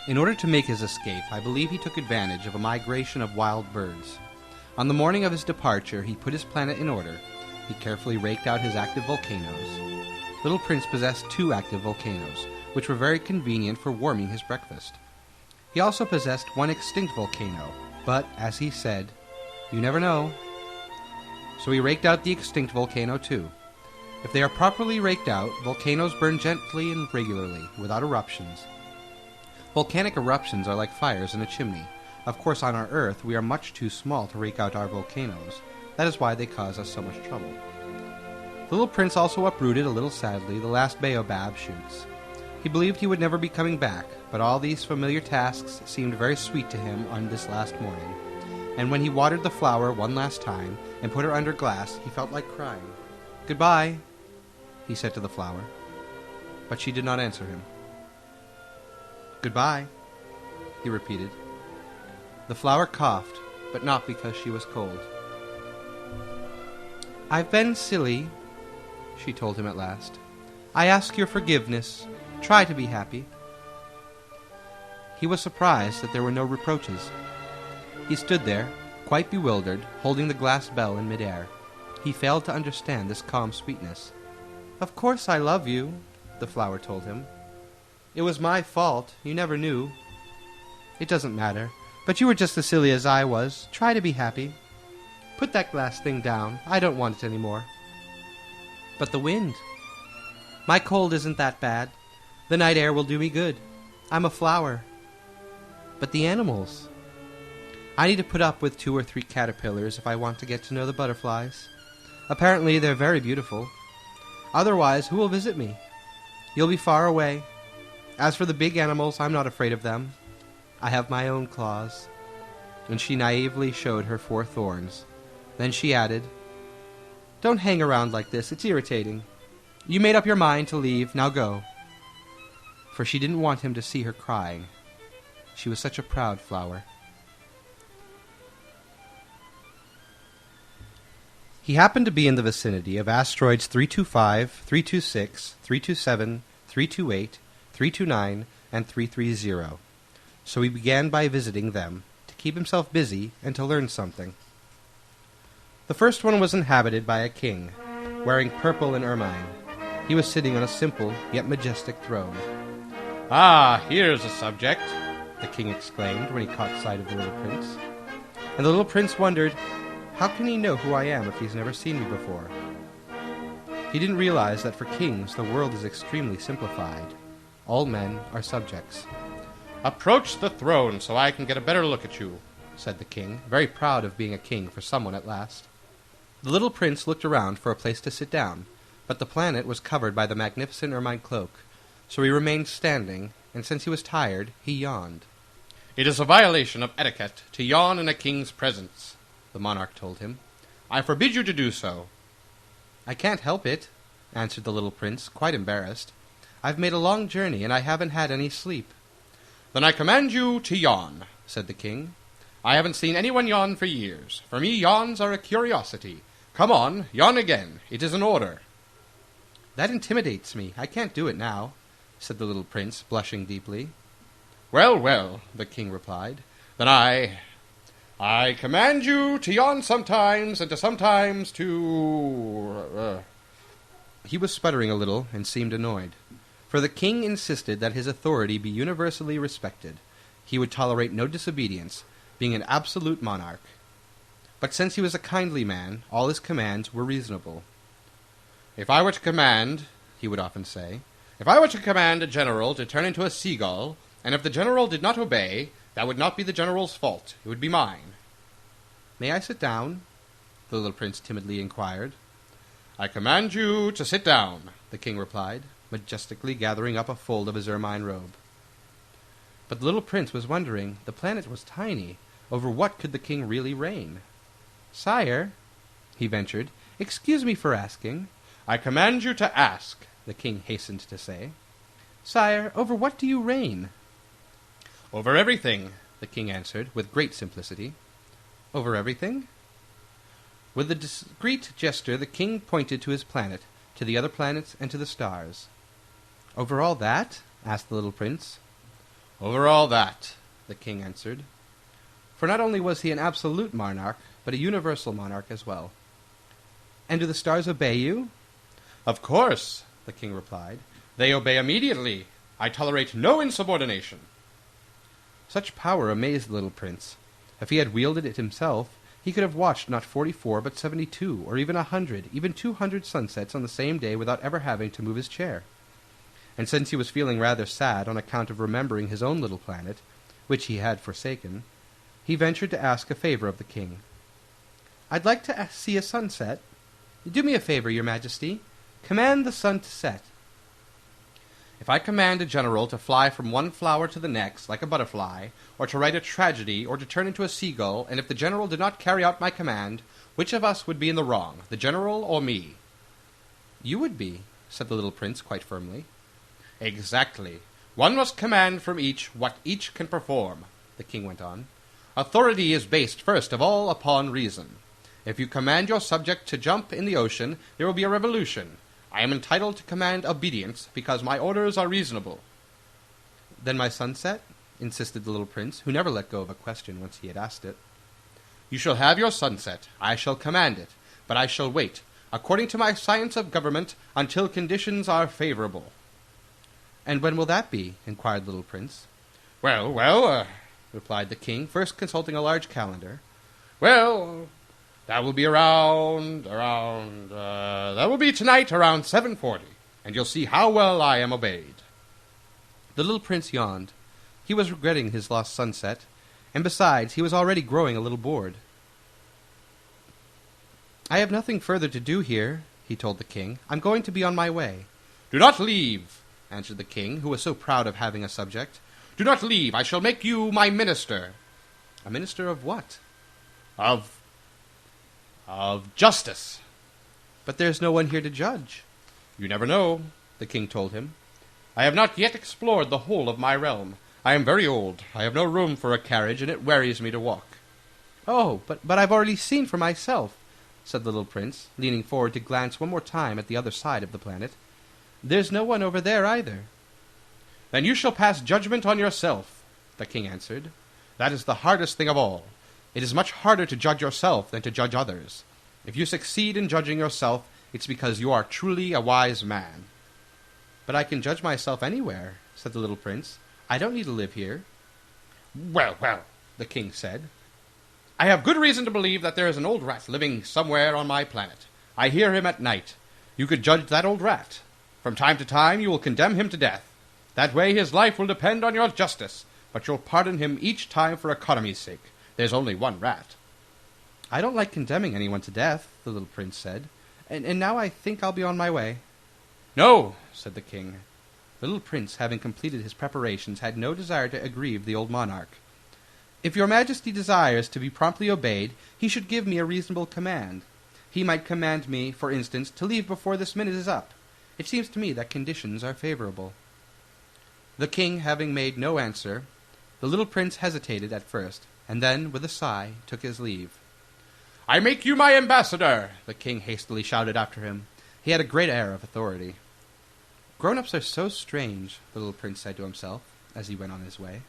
In order to make his escape, I believe he took advantage of a migration of wild birds. On the morning of his departure, he put his planet in order. He carefully raked out his active volcanoes. Little Prince possessed 2 active volcanoes, which were very convenient for warming his breakfast. He also possessed 1 extinct volcano, but, as he said, "You never know." So he raked out the extinct volcano too. If they are properly raked out, volcanoes burn gently and regularly, without eruptions. Volcanic eruptions are like fires in a chimney. Of course, on our Earth, we are much too small to rake out our volcanoes. That is why they cause us so much trouble. The little prince also uprooted, a little sadly, the last baobab shoots. He believed he would never be coming back, but all these familiar tasks seemed very sweet to him on this last morning. And when he watered the flower one last time and put her under glass, he felt like crying. "Goodbye," he said to the flower. But she did not answer him. "Goodbye," he repeated. The flower coughed, but not because she was cold. "I've been silly," she told him at last. "I ask your forgiveness. Try to be happy." He was surprised that there were no reproaches. He stood there, quite bewildered, holding the glass bell in midair. He failed to understand this calm sweetness. "Of course I love you," the flower told him. "It was my fault. You never knew." "It doesn't matter. But you were just as silly as I was. Try to be happy. Put that glass thing down. I don't want it any more." "But the wind." "My cold isn't that bad. The night air will do me good. I'm a flower." "But the animals." "I need to put up with 2 or 3 caterpillars if I want to get to know the butterflies. Apparently they're very beautiful. Otherwise, who will visit me? You'll be far away. As for the big animals, I'm not afraid of them. I have my own claws." And she naively showed her 4 thorns. Then she added, "Don't hang around like this. It's irritating. You made up your mind to leave. Now go." For she didn't want him to see her crying. She was such a proud flower. He happened to be in the vicinity of asteroids 325, 326, 327, 328, 329, and 330. So he began by visiting them, to keep himself busy and to learn something. The first one was inhabited by a king, wearing purple and ermine. He was sitting on a simple yet majestic throne. "Ah, here's a subject," the king exclaimed when he caught sight of the little prince. And the little prince wondered, how can he know who I am if he's never seen me before? He didn't realize that for kings the world is extremely simplified. All men are subjects. "Approach the throne so I can get a better look at you," said the king, very proud of being a king for someone at last. The little prince looked around for a place to sit down, but the planet was covered by the magnificent ermine cloak, so he remained standing, and since he was tired, he yawned. "It is a violation of etiquette to yawn in a king's presence," the monarch told him. "I forbid you to do so." "I can't help it," answered the little prince, quite embarrassed. "I've made a long journey, and I haven't had any sleep." "Then I command you to yawn," said the king. "I haven't seen anyone yawn for years. For me, yawns are a curiosity. Come on, yawn again. It is an order." "That intimidates me. I can't do it now," said the little prince, blushing deeply. "Well, well," the king replied, "then I command you to yawn sometimes, and to sometimes to... He was sputtering a little and seemed annoyed, for the king insisted that his authority be universally respected. He would tolerate no disobedience, being an absolute monarch. But since he was a kindly man, all his commands were reasonable. "If I were to command," he would often say, "if I were to command a general to turn into a seagull, and if the general did not obey, that would not be the general's fault. It would be mine." "May I sit down?" the little prince timidly inquired. "I command you to sit down," the king replied, majestically gathering up a fold of his ermine robe. But the little prince was wondering. The planet was tiny. Over what could the king really reign? "Sire," he ventured, "excuse me for asking." "I command you to ask," the king hastened to say. "Sire, over what do you reign?" "Over everything," the king answered, with great simplicity. "Over everything?" With a discreet gesture, the king pointed to his planet, to the other planets, and to the stars. "Over all that?" asked the little prince. "Over all that," the king answered. For not only was he an absolute monarch, but a universal monarch as well. "And do the stars obey you?" "Of course," the king replied. "They obey immediately. I tolerate no insubordination." Such power amazed the little prince. If he had wielded it himself, he could have watched not 44, but 72, or even 100, even 200 sunsets on the same day without ever having to move his chair. And since he was feeling rather sad on account of remembering his own little planet, which he had forsaken, he ventured to ask a favor of the king. "I'd like to see a sunset. Do me a favor, your majesty. Command the sun to set." "If I command a general to fly from one flower to the next, like a butterfly, or to write a tragedy, or to turn into a seagull, and if the general did not carry out my command, which of us would be in the wrong, the general or me?" "You would be," said the little prince quite firmly. "Exactly. One must command from each what each can perform," the king went on. "Authority is based first of all upon reason. If you command your subject to jump in the ocean, there will be a revolution. I am entitled to command obedience because my orders are reasonable." "Then my sunset?" insisted the little prince, who never let go of a question once he had asked it. "You shall have your sunset. I shall command it, but I shall wait, according to my science of government, until conditions are favorable." "And when will that be?" inquired the little prince. Well, replied the king, first consulting a large calendar. "Well, that will be that will be tonight around 7:40, and you'll see how well I am obeyed." The little prince yawned. He was regretting his lost sunset, and besides, he was already growing a little bored. "I have nothing further to do here," he told the king. "I'm going to be on my way." "Do not leave," answered the king, who was so proud of having a subject. "Do not leave. I shall make you my minister." "A minister of what?" Of justice." "But there's no one here to judge." "You never know," the king told him. "I have not yet explored the whole of my realm. I am very old. I have no room for a carriage, and it wearies me to walk." "Oh, but I've already seen for myself," said the little prince, leaning forward to glance one more time at the other side of the planet. "There's no one over there either." "Then you shall pass judgment on yourself," the king answered. "That is the hardest thing of all. It is much harder to judge yourself than to judge others. If you succeed in judging yourself, it's because you are truly a wise man." "But I can judge myself anywhere," said the little prince. "I don't need to live here." Well, the king said. "I have good reason to believe that there is an old rat living somewhere on my planet. I hear him at night. You could judge that old rat. From time to time you will condemn him to death. That way his life will depend on your justice, but you'll pardon him each time for economy's sake. There's only one rat." "I don't like condemning anyone to death," the little prince said. And now I think I'll be on my way." "No," said the king. The little prince, having completed his preparations, had no desire to aggrieve the old monarch. "If your majesty desires to be promptly obeyed, he should give me a reasonable command. He might command me, for instance, to leave before this minute is up. It seems to me that conditions are favorable." The king having made no answer, the little prince hesitated at first, and then, with a sigh, took his leave. "I make you my ambassador," the king hastily shouted after him. He had a great air of authority. "Grown-ups are so strange," the little prince said to himself, as he went on his way.